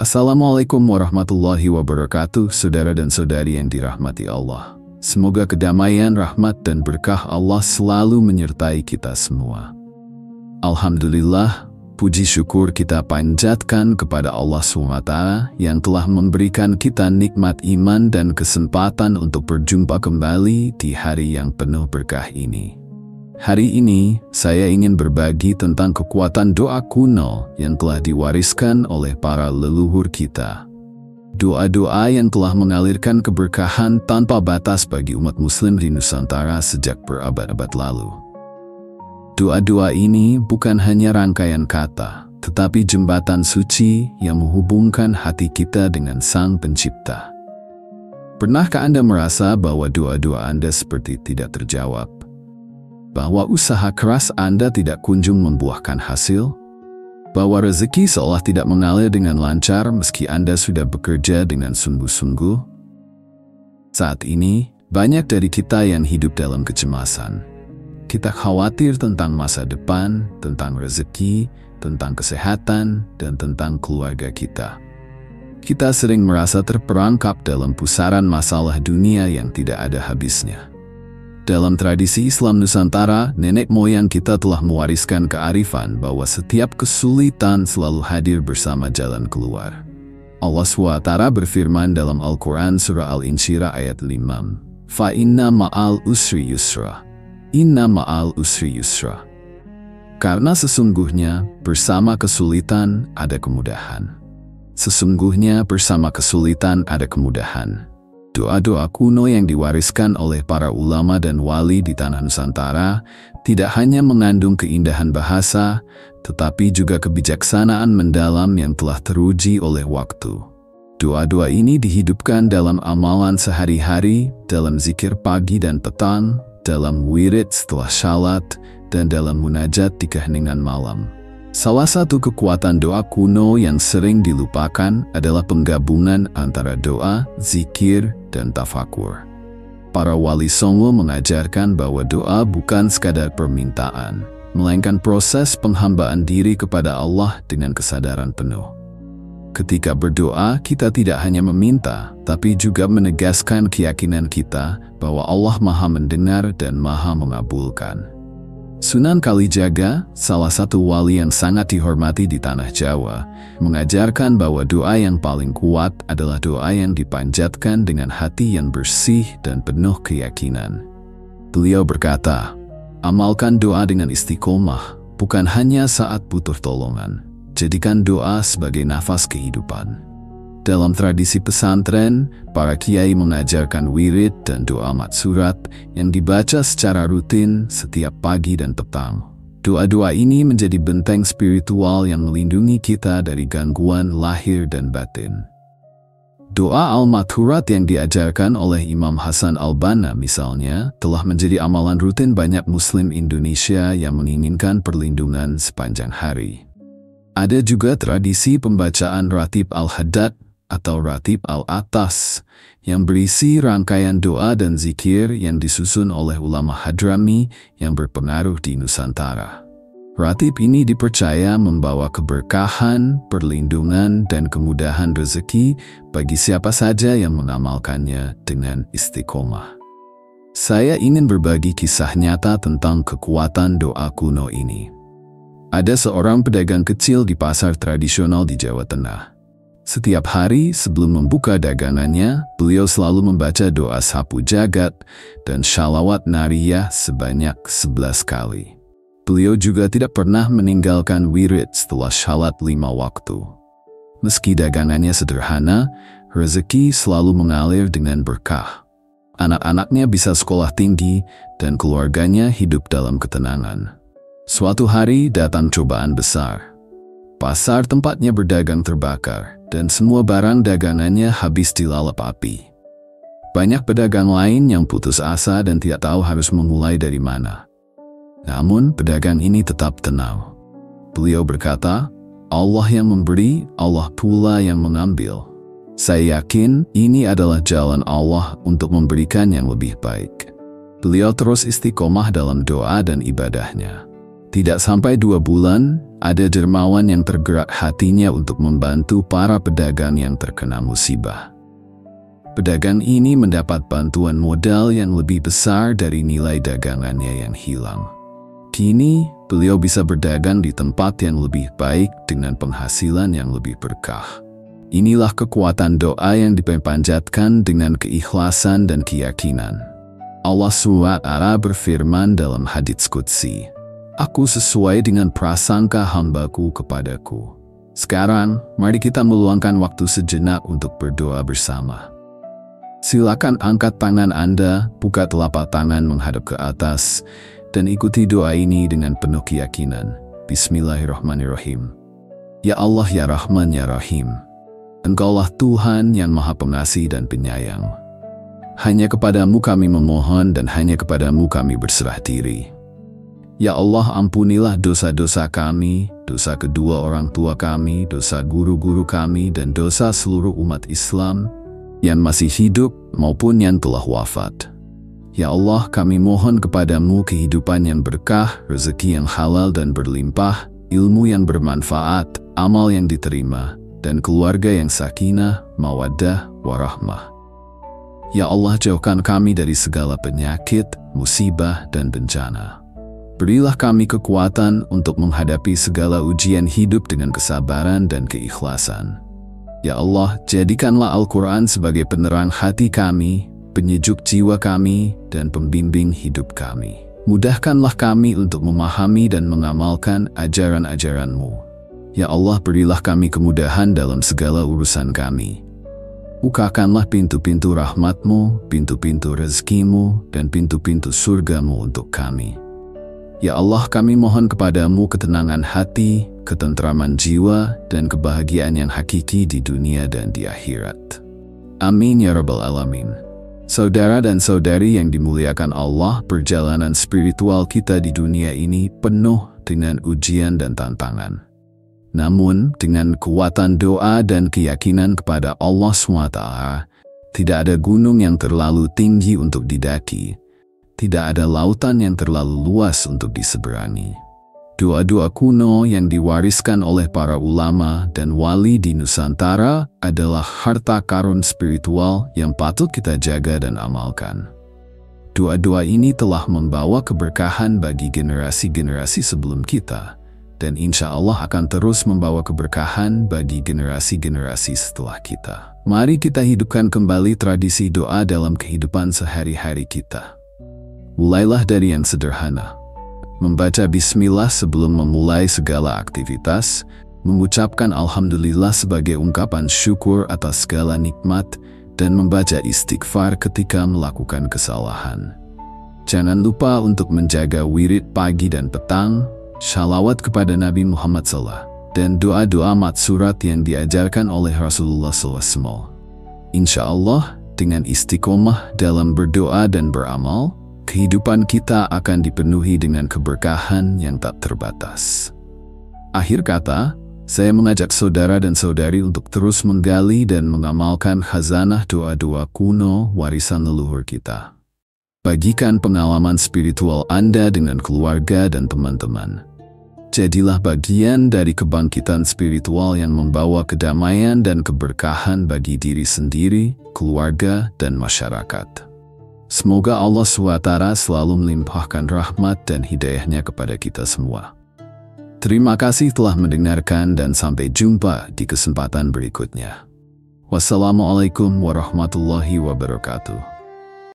Assalamualaikum warahmatullahi wabarakatuh, saudara dan saudari yang dirahmati Allah. Semoga kedamaian, rahmat, dan berkah Allah selalu menyertai kita semua. Alhamdulillah, puji syukur kita panjatkan kepada Allah SWT yang telah memberikan kita nikmat iman dan kesempatan untuk berjumpa kembali di hari yang penuh berkah ini. Hari ini, saya ingin berbagi tentang kekuatan doa kuno yang telah diwariskan oleh para leluhur kita. Doa-doa yang telah mengalirkan keberkahan tanpa batas bagi umat muslim di Nusantara sejak berabad-abad lalu. Doa-doa ini bukan hanya rangkaian kata, tetapi jembatan suci yang menghubungkan hati kita dengan Sang Pencipta. Pernahkah Anda merasa bahwa doa-doa Anda seperti tidak terjawab? Bahwa usaha keras Anda tidak kunjung membuahkan hasil? Bahwa rezeki seolah tidak mengalir dengan lancar meski Anda sudah bekerja dengan sungguh-sungguh? Saat ini, banyak dari kita yang hidup dalam kecemasan. Kita khawatir tentang masa depan, tentang rezeki, tentang kesehatan, dan tentang keluarga kita. Kita sering merasa terperangkap dalam pusaran masalah dunia yang tidak ada habisnya. Dalam tradisi Islam Nusantara, nenek moyang kita telah mewariskan kearifan bahwa setiap kesulitan selalu hadir bersama jalan keluar. Allah SWT berfirman dalam Al-Quran Surah Al-Insyirah ayat 5, "Fa inna ma'al usri yusra." Inna ma'al usri yusra. Karena sesungguhnya bersama kesulitan ada kemudahan. Sesungguhnya bersama kesulitan ada kemudahan. Doa-doa kuno yang diwariskan oleh para ulama dan wali di tanah Nusantara tidak hanya mengandung keindahan bahasa, tetapi juga kebijaksanaan mendalam yang telah teruji oleh waktu. Doa-doa ini dihidupkan dalam amalan sehari-hari, dalam zikir pagi dan petang, dalam wirid setelah syalat, dan dalam munajat di keheningan malam. Salah satu kekuatan doa kuno yang sering dilupakan adalah penggabungan antara doa, zikir, dan tafakur. Para wali songo mengajarkan bahwa doa bukan sekadar permintaan, melainkan proses penghambaan diri kepada Allah dengan kesadaran penuh. Ketika berdoa, kita tidak hanya meminta, tapi juga menegaskan keyakinan kita bahwa Allah Maha mendengar dan Maha mengabulkan. Sunan Kalijaga, salah satu wali yang sangat dihormati di tanah Jawa, mengajarkan bahwa doa yang paling kuat adalah doa yang dipanjatkan dengan hati yang bersih dan penuh keyakinan. Beliau berkata, "Amalkan doa dengan istiqomah, bukan hanya saat butuh tolongan. Jadikan doa sebagai nafas kehidupan." Dalam tradisi pesantren, para kiai mengajarkan wirid dan doa matsurat yang dibaca secara rutin setiap pagi dan petang. Doa-doa ini menjadi benteng spiritual yang melindungi kita dari gangguan lahir dan batin. Doa al-mathurat yang diajarkan oleh Imam Hasan al-Banna misalnya telah menjadi amalan rutin banyak muslim Indonesia yang menginginkan perlindungan sepanjang hari. Ada juga tradisi pembacaan Ratib al-Haddad atau Ratib al-Atas yang berisi rangkaian doa dan zikir yang disusun oleh ulama Hadrami yang berpengaruh di Nusantara. Ratib ini dipercaya membawa keberkahan, perlindungan, dan kemudahan rezeki bagi siapa saja yang mengamalkannya dengan istiqomah. Saya ingin berbagi kisah nyata tentang kekuatan doa kuno ini. Ada seorang pedagang kecil di pasar tradisional di Jawa Tengah. Setiap hari sebelum membuka dagangannya, beliau selalu membaca doa sapu jagat dan shalawat nariyah sebanyak 11 kali. Beliau juga tidak pernah meninggalkan wirid setelah syalat 5 waktu. Meski dagangannya sederhana, rezeki selalu mengalir dengan berkah. Anak-anaknya bisa sekolah tinggi dan keluarganya hidup dalam ketenangan. Suatu hari datang cobaan besar. Pasar tempatnya berdagang terbakar, dan semua barang dagangannya habis dilalap api. Banyak pedagang lain yang putus asa dan tidak tahu harus memulai dari mana. Namun, pedagang ini tetap tenang. Beliau berkata, "Allah yang memberi, Allah pula yang mengambil. Saya yakin ini adalah jalan Allah untuk memberikan yang lebih baik." Beliau terus istiqomah dalam doa dan ibadahnya. Tidak sampai 2 bulan, ada dermawan yang tergerak hatinya untuk membantu para pedagang yang terkena musibah. Pedagang ini mendapat bantuan modal yang lebih besar dari nilai dagangannya yang hilang. Kini, beliau bisa berdagang di tempat yang lebih baik dengan penghasilan yang lebih berkah. Inilah kekuatan doa yang dipanjatkan dengan keikhlasan dan keyakinan. Allah SWT berfirman dalam hadits qudsi, "Aku sesuai dengan prasangka hambaku kepadaku." Sekarang, mari kita meluangkan waktu sejenak untuk berdoa bersama. Silakan angkat tangan Anda, buka telapak tangan menghadap ke atas, dan ikuti doa ini dengan penuh keyakinan. Bismillahirrahmanirrahim. Ya Allah, ya Rahman, ya Rahim. Engkaulah Tuhan yang Maha Pengasih dan Penyayang. Hanya kepadamu kami memohon dan hanya kepadamu kami berserah diri. Ya Allah, ampunilah dosa-dosa kami, dosa kedua orang tua kami, dosa guru-guru kami, dan dosa seluruh umat Islam yang masih hidup maupun yang telah wafat. Ya Allah, kami mohon kepadamu kehidupan yang berkah, rezeki yang halal dan berlimpah, ilmu yang bermanfaat, amal yang diterima, dan keluarga yang sakinah, mawaddah, warahmah. Ya Allah, jauhkan kami dari segala penyakit, musibah, dan bencana. Berilah kami kekuatan untuk menghadapi segala ujian hidup dengan kesabaran dan keikhlasan. Ya Allah, jadikanlah Al-Quran sebagai penerang hati kami, penyejuk jiwa kami, dan pembimbing hidup kami. Mudahkanlah kami untuk memahami dan mengamalkan ajaran-ajaran-Mu. Ya Allah, berilah kami kemudahan dalam segala urusan kami. Bukakanlah pintu-pintu rahmat-Mu, pintu-pintu rezeki-Mu, dan pintu-pintu surga-Mu untuk kami. Ya Allah, kami mohon kepadamu ketenangan hati, ketentraman jiwa, dan kebahagiaan yang hakiki di dunia dan di akhirat. Amin ya Rabbal Alamin. Saudara dan saudari yang dimuliakan Allah, perjalanan spiritual kita di dunia ini penuh dengan ujian dan tantangan. Namun, dengan kekuatan doa dan keyakinan kepada Allah SWT, tidak ada gunung yang terlalu tinggi untuk didaki. Tidak ada lautan yang terlalu luas untuk diseberangi. Doa-doa kuno yang diwariskan oleh para ulama dan wali di Nusantara adalah harta karun spiritual yang patut kita jaga dan amalkan. Doa-doa ini telah membawa keberkahan bagi generasi-generasi sebelum kita, dan insya Allah akan terus membawa keberkahan bagi generasi-generasi setelah kita. Mari kita hidupkan kembali tradisi doa dalam kehidupan sehari-hari kita. Mulailah dari yang sederhana. Membaca bismillah sebelum memulai segala aktivitas, mengucapkan alhamdulillah sebagai ungkapan syukur atas segala nikmat, dan membaca istighfar ketika melakukan kesalahan. Jangan lupa untuk menjaga wirid pagi dan petang, shalawat kepada Nabi Muhammad SAW, dan doa-doa matsurat yang diajarkan oleh Rasulullah SAW. Insya Allah, dengan istiqomah dalam berdoa dan beramal, kehidupan kita akan dipenuhi dengan keberkahan yang tak terbatas. Akhir kata, saya mengajak saudara dan saudari untuk terus menggali dan mengamalkan khazanah doa-doa kuno warisan leluhur kita. Bagikan pengalaman spiritual Anda dengan keluarga dan teman-teman. Jadilah bagian dari kebangkitan spiritual yang membawa kedamaian dan keberkahan bagi diri sendiri, keluarga, dan masyarakat. Semoga Allah SWT selalu melimpahkan rahmat dan hidayahnya kepada kita semua. Terima kasih telah mendengarkan dan sampai jumpa di kesempatan berikutnya. Wassalamualaikum warahmatullahi wabarakatuh.